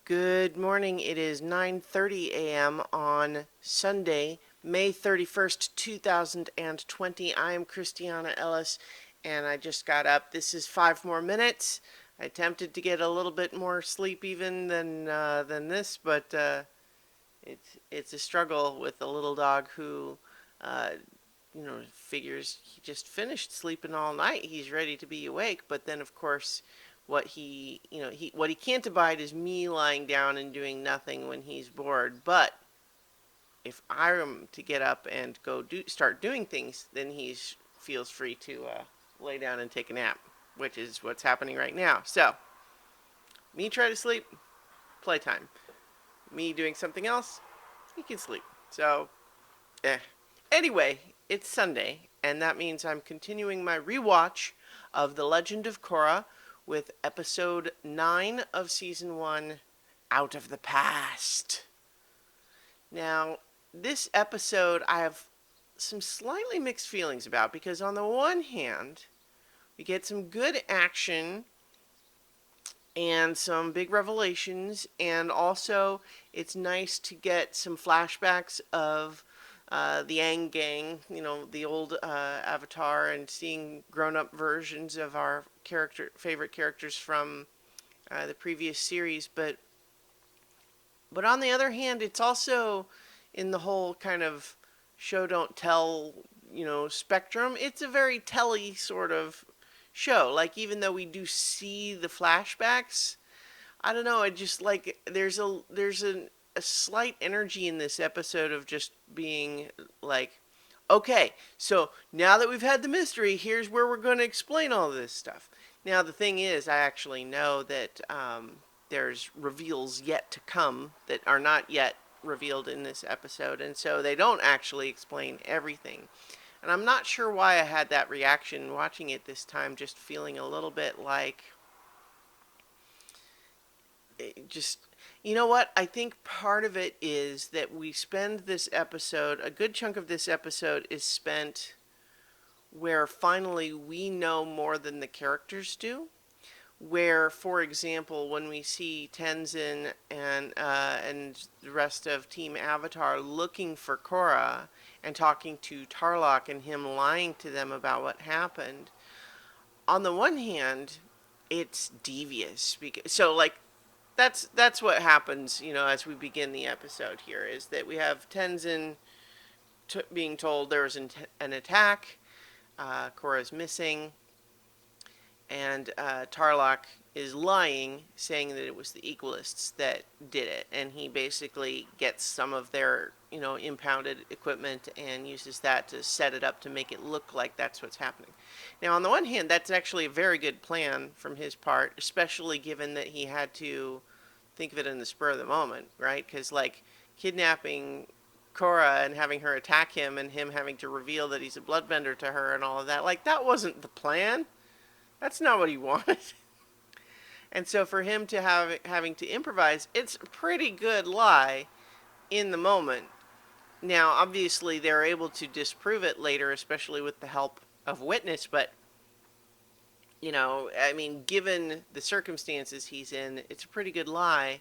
Good morning. It is 9:30 a.m. on Sunday, May 31st, 2020. I am Christiana Ellis, and I just got up. This is 5 more minutes. I attempted to get a little bit more sleep even than this, but it's a struggle with a little dog who uh, figures he just finished sleeping all night. He's ready to be awake, but then of course, what he can't abide is me lying down and doing nothing when he's bored. But if I am to get up and start doing things, then he feels free to lay down and take a nap, which is what's happening right now. So, me try to sleep, playtime. Me doing something else, he can sleep. So, eh. Anyway, it's Sunday, and that means I'm continuing my rewatch of The Legend of Korra with episode 9 of season 1, Out of the Past. Now, this episode I have some slightly mixed feelings about because, on the one hand, we get some good action and some big revelations, and also it's nice to get some flashbacks of the Aang gang, the old Avatar, and seeing grown-up versions of our favorite characters from the previous series. But on the other hand, it's also in the whole kind of show don't tell, spectrum. It's a very telly sort of show. Like, even though we do see the flashbacks, I don't know. I just like there's a slight energy in this episode of just being like, okay, so now that we've had the mystery, here's where we're going to explain all this stuff. Now, the thing is, I actually know that there's reveals yet to come that are not yet revealed in this episode, and so they don't actually explain everything. And I'm not sure why I had that reaction watching it this time, just feeling a little bit like, just, you know what? I think part of it is that we spend this episode, a good chunk of this episode is spent where finally we know more than the characters do. Where, for example, when we see Tenzin and the rest of Team Avatar looking for Korra and talking to Tarlok and him lying to them about what happened, on the one hand, it's devious because that's what happens, as we begin the episode here, is that we have Tenzin being told there was an attack, Korra's missing, and Tarlok is lying, saying that it was the Equalists that did it, and he basically gets some of their, impounded equipment and uses that to set it up to make it look like that's what's happening. Now, on the one hand, that's actually a very good plan from his part, especially given that he had to think of it in the spur of the moment, right? Because, like, kidnapping Korra and having her attack him and him having to reveal that he's a bloodbender to her and all of that, like, that wasn't the plan. That's not what he wanted. And so for him to having to improvise, it's a pretty good lie in the moment. Now, obviously, they're able to disprove it later, especially with the help of witness, but, I mean, given the circumstances he's in, it's a pretty good lie.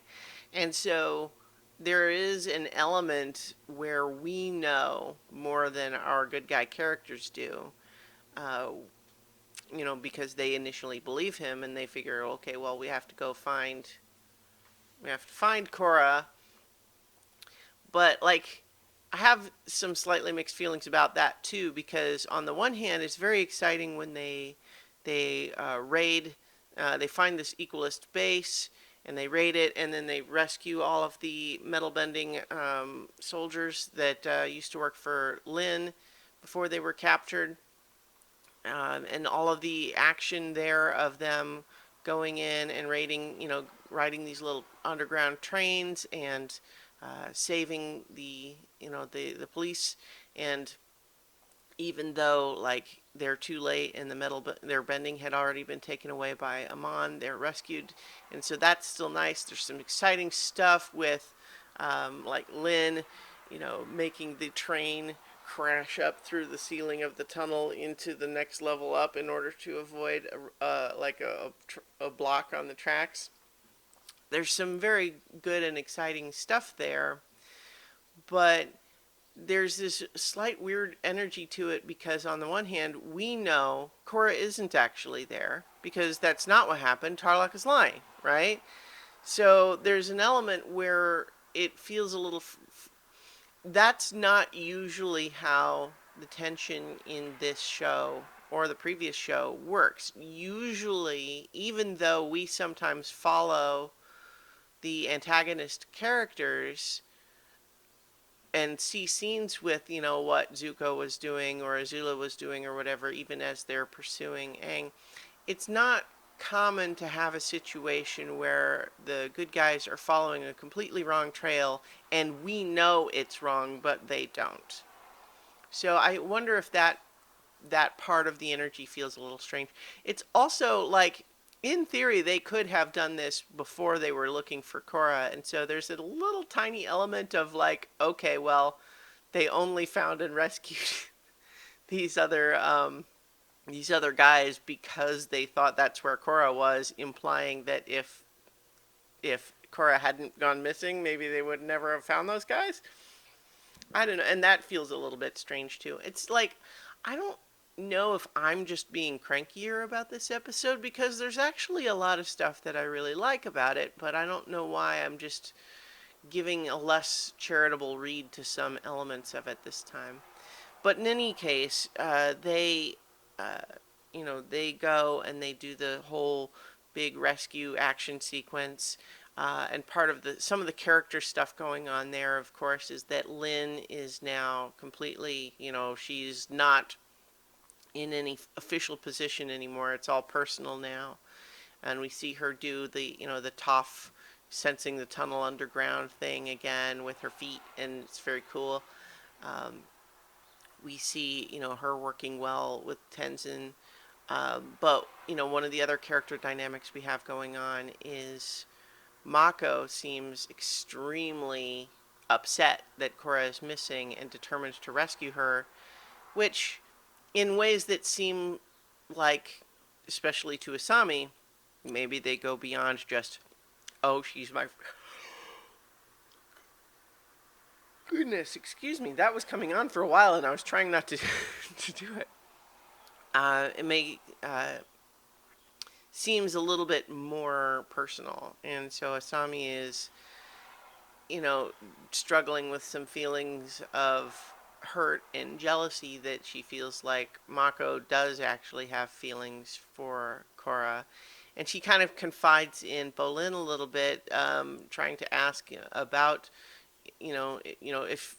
And so there is an element where we know more than our good guy characters do. Because they initially believe him and they figure, okay, well, we have to find Korra. But, like, I have some slightly mixed feelings about that too, because on the one hand, it's very exciting when they raid, they find this Equalist base and they raid it, and then they rescue all of the metal bending soldiers that used to work for Lin before they were captured. And all of the action there of them going in and raiding, riding these little underground trains and saving the police. And even though, like, they're too late and their bending had already been taken away by Amon, they're rescued. And so that's still nice. There's some exciting stuff with, like, Lin, making the train crash up through the ceiling of the tunnel into the next level up in order to avoid a block on the tracks. there's some very good and exciting stuff there, but there's this slight weird energy to it because on the one hand, we know Korra isn't actually there because that's not what happened. Tarlok is lying, right? So there's an element where it feels a little. That's not usually how the tension in this show or the previous show works. Usually, even though we sometimes follow the antagonist characters and see scenes with, what Zuko was doing or Azula was doing or whatever, even as they're pursuing Aang, it's not common to have a situation where the good guys are following a completely wrong trail and we know it's wrong, but they don't. So I wonder if that part of the energy feels a little strange. It's also like, in theory, they could have done this before they were looking for Korra, and so there's a little tiny element of like, okay, well, they only found and rescued these other guys because they thought that's where Korra was, implying that if Korra hadn't gone missing, maybe they would never have found those guys. I don't know, and that feels a little bit strange too. It's like, I don't know if I'm just being crankier about this episode because there's actually a lot of stuff that I really like about it, but I don't know why I'm just giving a less charitable read to some elements of it this time. But in any case, uh, they go and they do the whole big rescue action sequence. And part of some of the character stuff going on there, of course, is that Lynn is now completely, she's not in any official position anymore. It's all personal now. And we see her do the Toph sensing the tunnel underground thing again with her feet, and it's very cool. Um, we see, her working well with Tenzin. But, one of the other character dynamics we have going on is Mako seems extremely upset that Korra is missing and determined to rescue her, which, in ways that seem like, especially to Asami, maybe they go beyond just, oh, she's my. Goodness, excuse me, that was coming on for a while and I was trying not to, to do it. It may seems a little bit more personal, and so Asami is, struggling with some feelings of hurt and jealousy that she feels like Mako does actually have feelings for Korra. And she kind of confides in Bolin a little bit, trying to ask about, if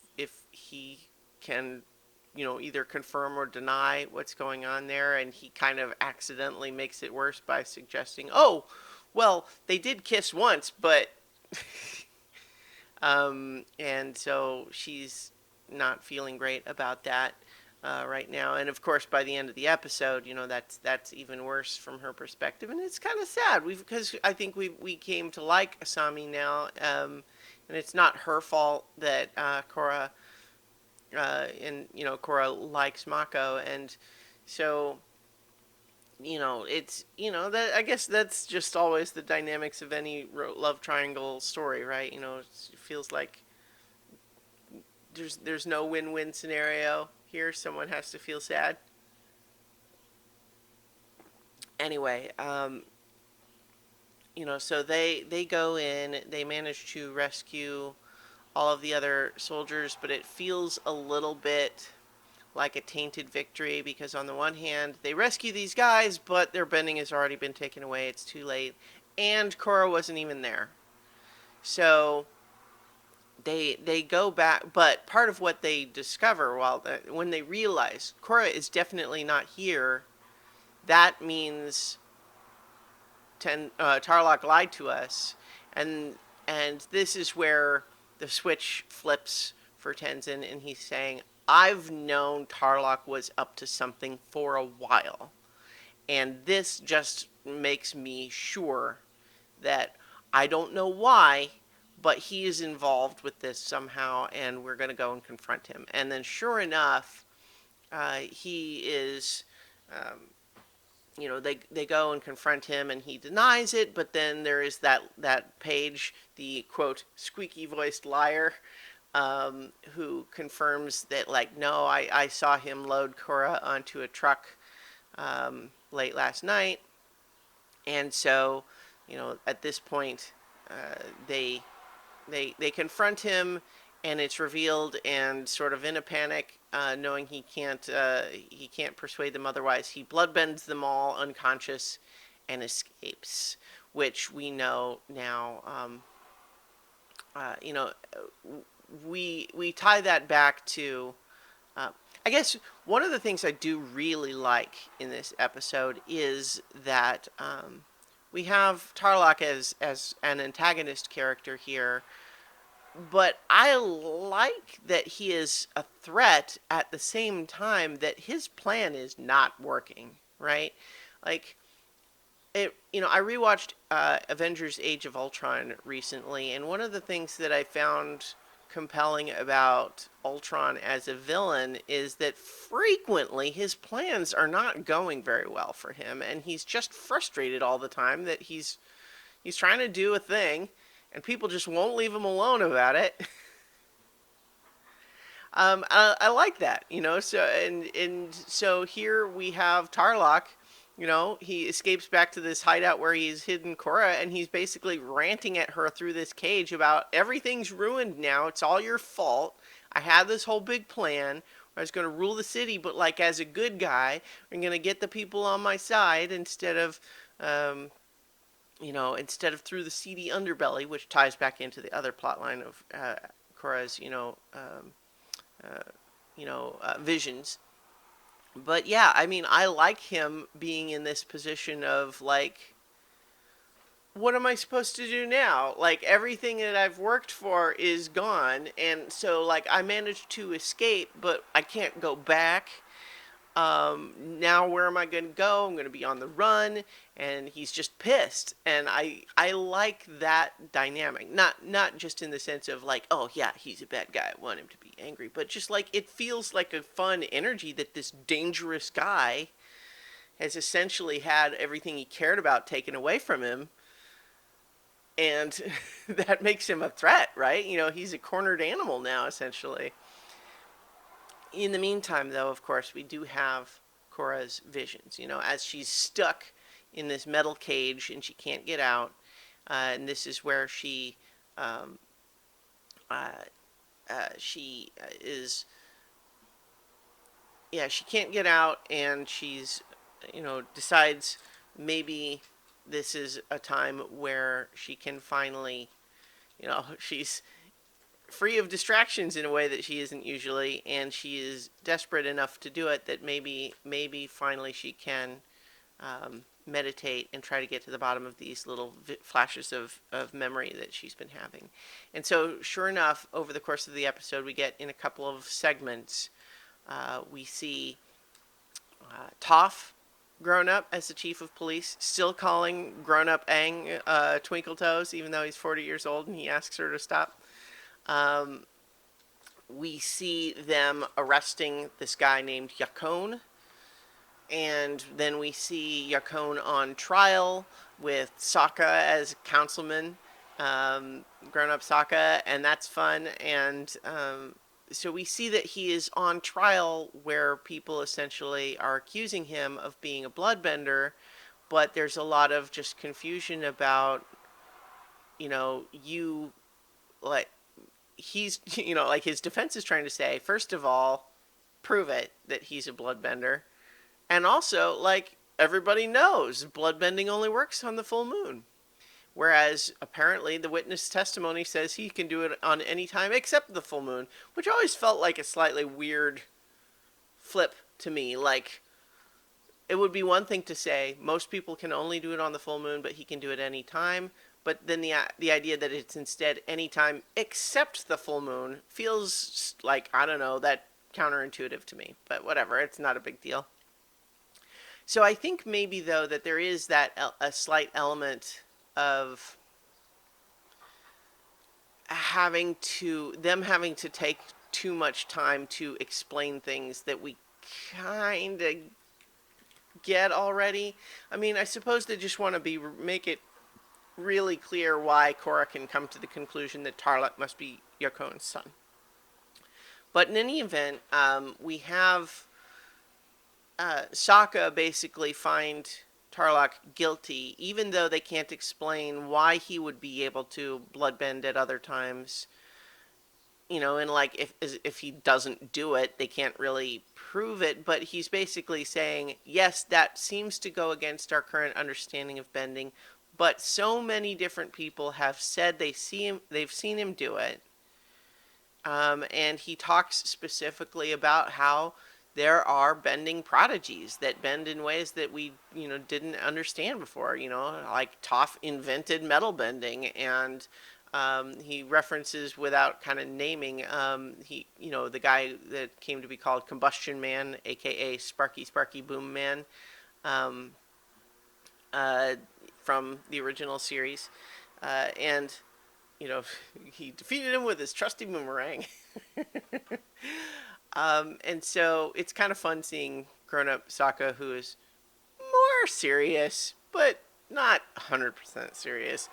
he can, either confirm or deny what's going on there. And he kind of accidentally makes it worse by suggesting, oh, well, they did kiss once, but and so she's not feeling great about that right now. And of course, by the end of the episode, that's even worse from her perspective, and it's kind of sad. Because I think we came to like Asami now, and it's not her fault that Korra and Korra likes Mako, and so it's that I guess that's just always the dynamics of any love triangle story, right? It feels like there's no win-win scenario here. Someone has to feel sad. Anyway, so they go in, they manage to rescue all of the other soldiers, but it feels a little bit like a tainted victory because on the one hand, they rescue these guys, but their bending has already been taken away. It's too late. And Korra wasn't even there. So they go back, but part of what they discover when they realize Korra is definitely not here, that means Tarlok lied to us, and this is where the switch flips for Tenzin, and he's saying, I've known Tarlok was up to something for a while, and this just makes me sure that I don't know why, but he is involved with this somehow, and we're going to go and confront him. And then, sure enough, he is they go and confront him, and he denies it. But then there is that page, the quote squeaky voiced liar, who confirms that, like, no, I saw him load Korra onto a truck late last night. And so, at this point, they they confront him, and it's revealed, and sort of in a panic, knowing he can't persuade them otherwise, he bloodbends them all unconscious and escapes, which we know now. You know, we tie that back to. I guess one of the things I do really like in this episode is that we have Tarlok as an antagonist character here, but I like that he is a threat at the same time that his plan is not working, right? Like, I rewatched Avengers: Age of Ultron recently, and one of the things that I found compelling about Ultron as a villain is that frequently his plans are not going very well for him, and he's just frustrated all the time that he's trying to do a thing, and people just won't leave him alone about it. I like that, So and so here we have Tarlok. He escapes back to this hideout where he's hidden Korra, and he's basically ranting at her through this cage about everything's ruined now. It's all your fault. I had this whole big plan where I was going to rule the city, but like as a good guy, I'm going to get the people on my side instead of through the seedy underbelly, which ties back into the other plot line of Korra's, visions. But yeah, I mean, I like him being in this position of like, what am I supposed to do now? Like, everything that I've worked for is gone, and so like I managed to escape, but I can't go back. Now where am I going to go? I'm going to be on the run, and he's just pissed. And I like that dynamic. Not just in the sense of like, oh yeah, he's a bad guy, I want him to be angry, but just like it feels like a fun energy that this dangerous guy has essentially had everything he cared about taken away from him. And that makes him a threat, right? He's a cornered animal now, essentially. In the meantime, though, of course, we do have Korra's visions, as she's stuck in this metal cage and she can't get out. And this is where she is, she can't get out, and she's, decides maybe this is a time where she can finally, she's free of distractions in a way that she isn't usually, and she is desperate enough to do it that maybe finally she can meditate and try to get to the bottom of these little flashes of memory that she's been having. And so sure enough, over the course of the episode, we get in a couple of segments, we see Toph grown up as the chief of police, still calling grown up Aang Twinkle Toes, even though he's 40 years old and he asks her to stop. We see them arresting this guy named Yakone, and then we see Yakone on trial with Sokka as councilman, grown-up Sokka, and that's fun. And so we see that he is on trial where people essentially are accusing him of being a bloodbender, but there's a lot of just confusion about, like, he's, like his defense is trying to say, first of all, prove it that he's a bloodbender. And also, like, everybody knows bloodbending only works on the full moon. Whereas, apparently, the witness testimony says he can do it on any time except the full moon, which always felt like a slightly weird flip to me. Like, it would be one thing to say, most people can only do it on the full moon, but he can do it any time. But then the idea that it's instead any time except the full moon feels like, I don't know, that counterintuitive to me. But whatever, it's not a big deal. So I think maybe, though, that there is a slight element of having to take too much time to explain things that we kind of get already. I mean, I suppose they just want to make it really clear why Korra can come to the conclusion that Tarlok must be Yoko's son. But in any event, we have Sokka basically find Tarlok guilty, even though they can't explain why he would be able to bloodbend at other times. You know, and like if he doesn't do it, they can't really prove it. But he's basically saying, yes, that seems to go against our current understanding of bending. But so many different people have said they've seen him do it. And he talks specifically about how there are bending prodigies that bend in ways that we, didn't understand before. Like Toph invented metal bending, and he references, without kind of naming, the guy that came to be called Combustion Man, aka Sparky Boom Man, from the original series, and he defeated him with his trusty boomerang. And so it's kind of fun seeing grown-up Sokka, who is more serious, but not 100% serious.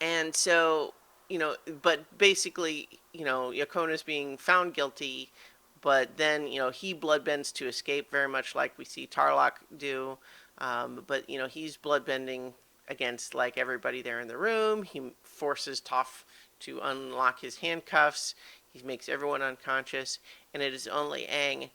And so, but basically, Yokona's being found guilty, but then, he bloodbends to escape, very much like we see Tarlok do. But, he's bloodbending against, like, everybody there in the room. He forces Toph to unlock his handcuffs. He makes everyone unconscious. And it is only Aang,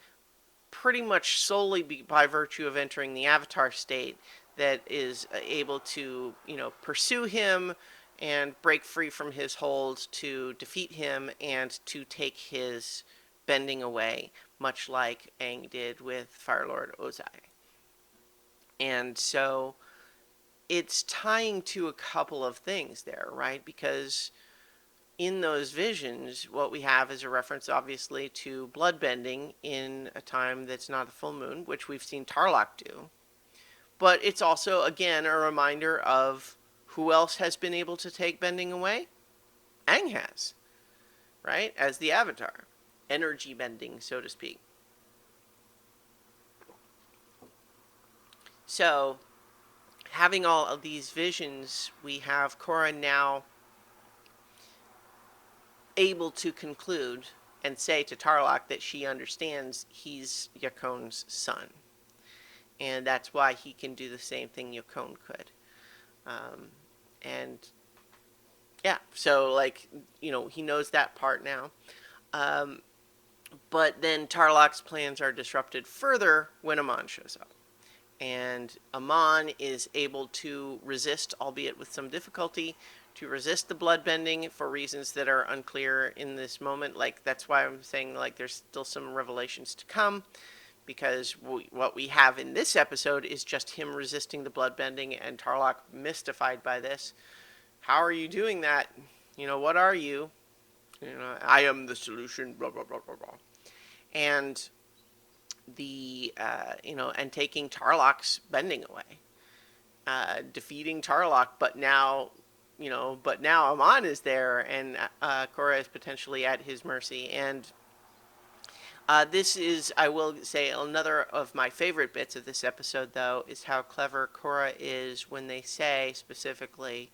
pretty much solely by virtue of entering the Avatar state, that is able to, pursue him and break free from his hold, to defeat him and to take his bending away, much like Aang did with Fire Lord Ozai. And so it's tying to a couple of things there, right? Because in those visions, what we have is a reference, obviously, to bloodbending in a time that's not a full moon, which we've seen Tarlok do. But it's also, again, a reminder of who else has been able to take bending away? Aang has, right? As the Avatar. Energy bending, so to speak. So, having all of these visions, we have Korra now able to conclude and say to Tarlok that she understands he's Yoko's son. And that's why he can do the same thing Yokon could. And yeah, so like, he knows that part now. But then Tarlok's plans are disrupted further when Amon shows up. And Amon is able to resist, albeit with some difficulty, to resist the bloodbending for reasons that are unclear in this moment. Like, that's why I'm saying, like, there's still some revelations to come, because what we have in this episode is just him resisting the bloodbending, and Tarlok mystified by this. How are you doing that? What are you? I am the solution, blah, blah, blah, blah, blah. And and taking Tarlok's bending away. Defeating Tarlok, but now Amon is there, and Korra is potentially at his mercy. And this is, I will say, another of my favorite bits of this episode, though, is how clever Korra is when they say, specifically,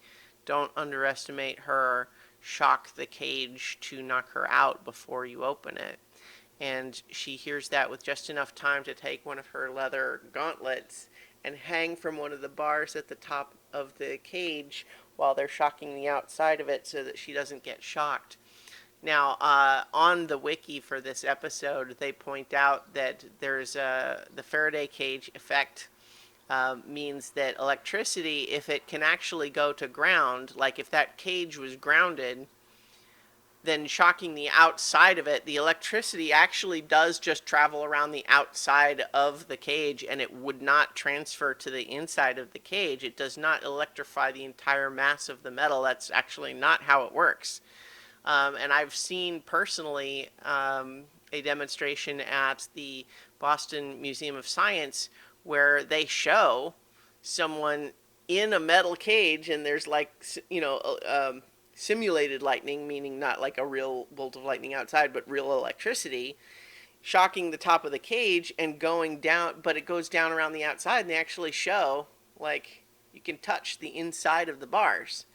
don't underestimate her, shock the cage to knock her out before you open it. And she hears that with just enough time to take one of her leather gauntlets and hang from one of the bars at the top of the cage while they're shocking the outside of it so that she doesn't get shocked. Now, on the wiki for this episode, they point out that there's the Faraday cage effect means that electricity, if it can actually go to ground, like if that cage was grounded, then shocking the outside of it, the electricity actually does just travel around the outside of the cage, and it would not transfer to the inside of the cage. It does not electrify the entire mass of the metal. That's actually not how it works. And I've seen personally a demonstration at the Boston Museum of Science where they show someone in a metal cage, and there's like, simulated lightning, meaning not like a real bolt of lightning outside, but real electricity. shocking the top of the cage and going down, but it goes down around the outside, and they actually show, like, you can touch the inside of the bars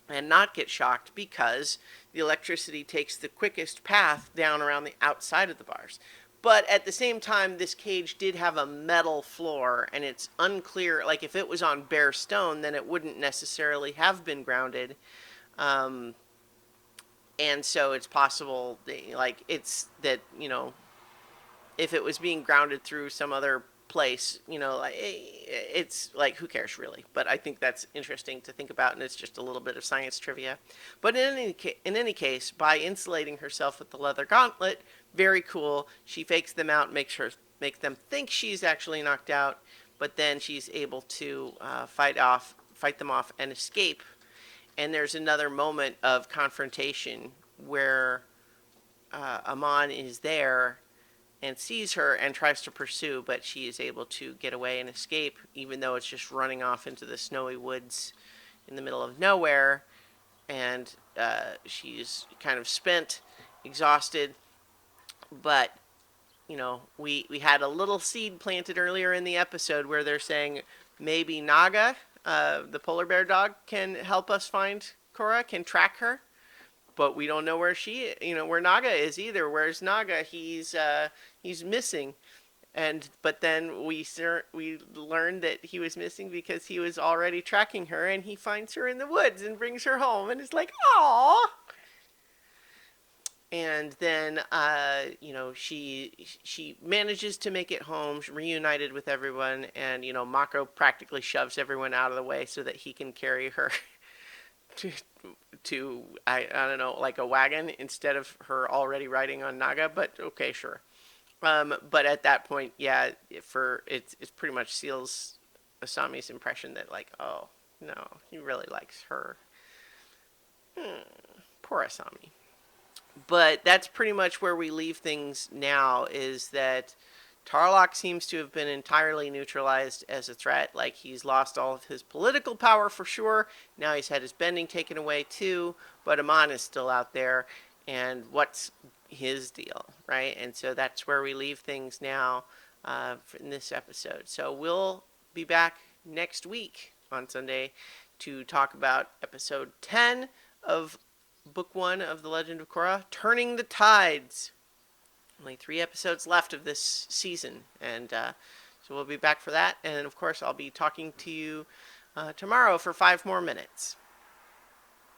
and not get shocked because the electricity takes the quickest path down around the outside of the bars. But at the same time, this cage did have a metal floor, and it's unclear, like, if it was on bare stone, then it wouldn't necessarily have been grounded. Um, and so it's possible, like, it's that, if it was being grounded through some other place, it's like, who cares really? But I think that's interesting to think about, and it's just a little bit of science trivia. But in any case, by insulating herself with the leather gauntlet, very cool. She fakes them out, makes them think she's actually knocked out, but then she's able to fight them off, and escape. And there's another moment of confrontation where Amon is there and sees her and tries to pursue, but she is able to get away and escape, even though it's just running off into the snowy woods in the middle of nowhere. And she's kind of spent, exhausted, but we had a little seed planted earlier in the episode where they're saying maybe Naga, the polar bear dog, can help us find Korra, can track her. But we don't know where where Naga is either. Where's Naga? He's missing, but then we learned that he was missing because he was already tracking her, and he finds her in the woods and brings her home, and it's like, aww. And then she manages to make it home, reunited with everyone, and Mako practically shoves everyone out of the way so that he can carry her to I don't know, like a wagon, instead of her already riding on Naga. But okay, sure. But at that point, yeah, it's pretty much seals Asami's impression that, like, oh no, he really likes her. Poor Asami. But that's pretty much where we leave things now, is that Tarlok seems to have been entirely neutralized as a threat. Like, he's lost all of his political power for sure. Now he's had his bending taken away too. But Amon is still out there. And what's his deal, right? And so that's where we leave things now in this episode. So we'll be back next week on Sunday to talk about episode 10 of Book 1 of The Legend of Korra, Turning the Tides. Only 3 episodes left of this season, and so we'll be back for that. And of course, I'll be talking to you tomorrow for 5 more minutes.